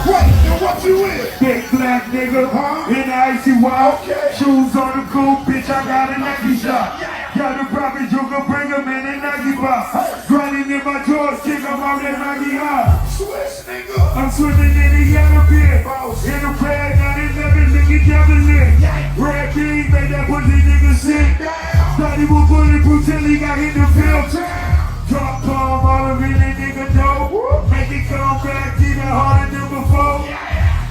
Wait, and what you in? Big black nigga, in the icy wild. Okay. Shoes on the cool, bitch, I got a Nike shop. Got a profit, you can bring them in a Nike box. Grinding in my drawers, kick them out that Nike high. Swish, nigga. I'm swimming in the yellow beer. In the crab, 9-11, nigga, devil lit. Red beans, made that pussy nigga sick. Thought he was bulletproof till he got hit the field. Drop bomb, all of it, nigga, dope. Make it come back, even harder than before.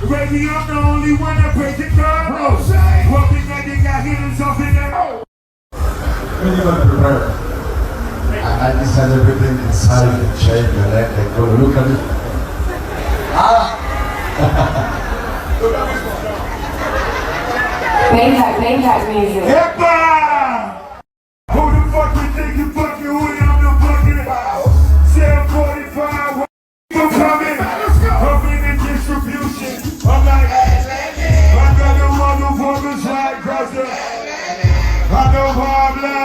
Baby, I'm the only one that breaks the car. Walking like they got hitters off in that. When you got prepared, I just had everything inside the chair, like, go look at it. Name tag music. Hip-hop! Who the fuck you think you fucking with? I'm the fucking 745. People coming. I'm in the distribution. I'm like, I got the motherfuckers like Crusher. I know Pablo.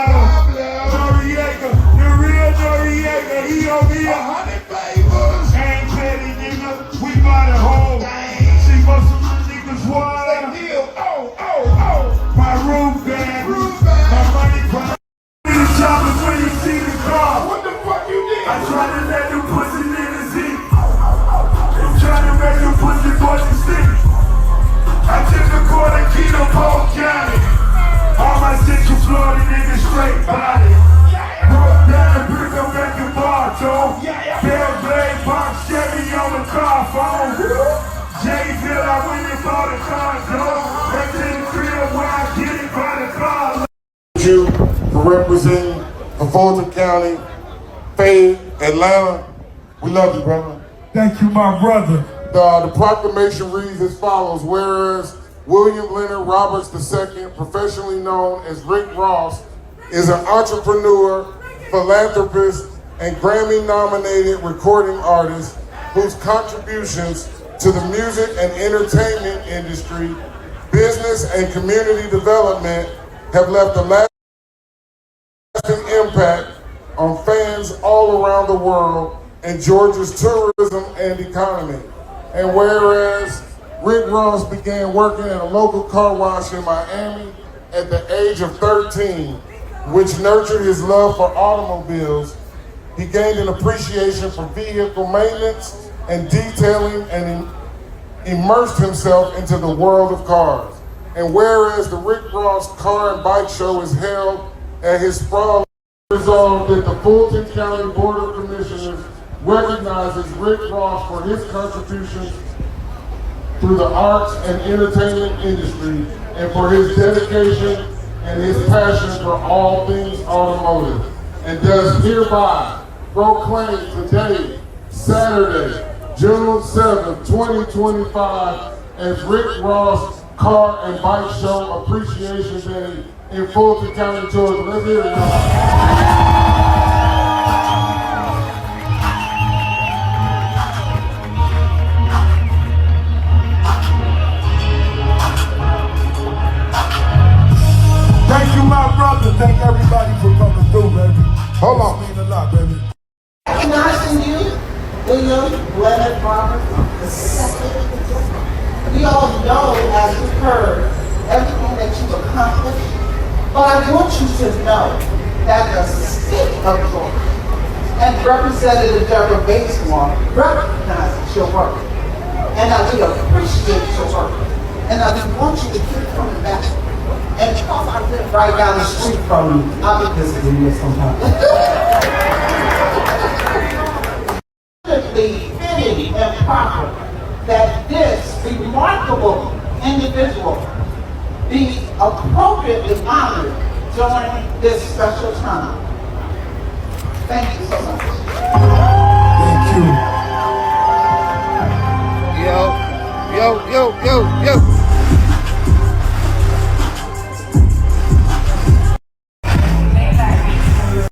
Noriega, the real Noriega. He owe me 100 favors. Ain't petty, nigga. We bought a home. See most of my niggas water. My room bag. My money cry. In the choppers when you see the car. What the fuck you did? I try to let them pussy niggas eat. I'm trying to make them pussy boys stick. I took the court and key to Polk County. All my Central Florida niggas straight body. Broke down and pick up at the bar, Joe. Bell blade, box Chevy on the car phone. Jayville, I went and bought a car, Joe. Back to the crib where I get it by the car. You for representing for Fulton County, Fayette, Atlanta. We love you, brother. Thank you, my brother. The proclamation reads as follows. Whereas William Leonard Roberts II, professionally known as Rick Ross, is an entrepreneur, philanthropist, and Grammy-nominated recording artist whose contributions to the music and entertainment industry, business and community development have left a lasting impact on fans all around the world and Georgia's tourism and economy. And whereas Rick Ross began working at a local car wash in Miami at the age of 13, which nurtured his love for automobiles, he gained an appreciation for vehicle maintenance and detailing and immersed himself into the world of cars. And whereas the Rick Ross Car and Bike Show is held at his sprawling, resolved that the Fulton County Board of Commissioners recognizes Rick Ross for his contributions through the arts and entertainment industry and for his dedication and his passion for all things automotive. And does hereby proclaim today, Saturday, June 7th, 2025, as Rick Ross Car and Bike Show Appreciation Day in Fulton County, Georgia. Let's hear it, y'all. Thank you, my brother. Thank everybody for coming through, baby. Hold on. It means a lot, baby. Recognizing you, William Leonard Roberts II. We all know, as you've heard, everything that you've accomplished. But I want you to know that the state of Georgia and Representative Deborah Basemore recognizes your work. And I do appreciate your work. And I just want you to keep coming back. And because I live right down the street from you, I'll be visiting you sometimes. Fitting and proper that this remarkable individual be appropriately honored during this special time. Thank you so much. Thank you. Yo, yo, yo, yo, yo.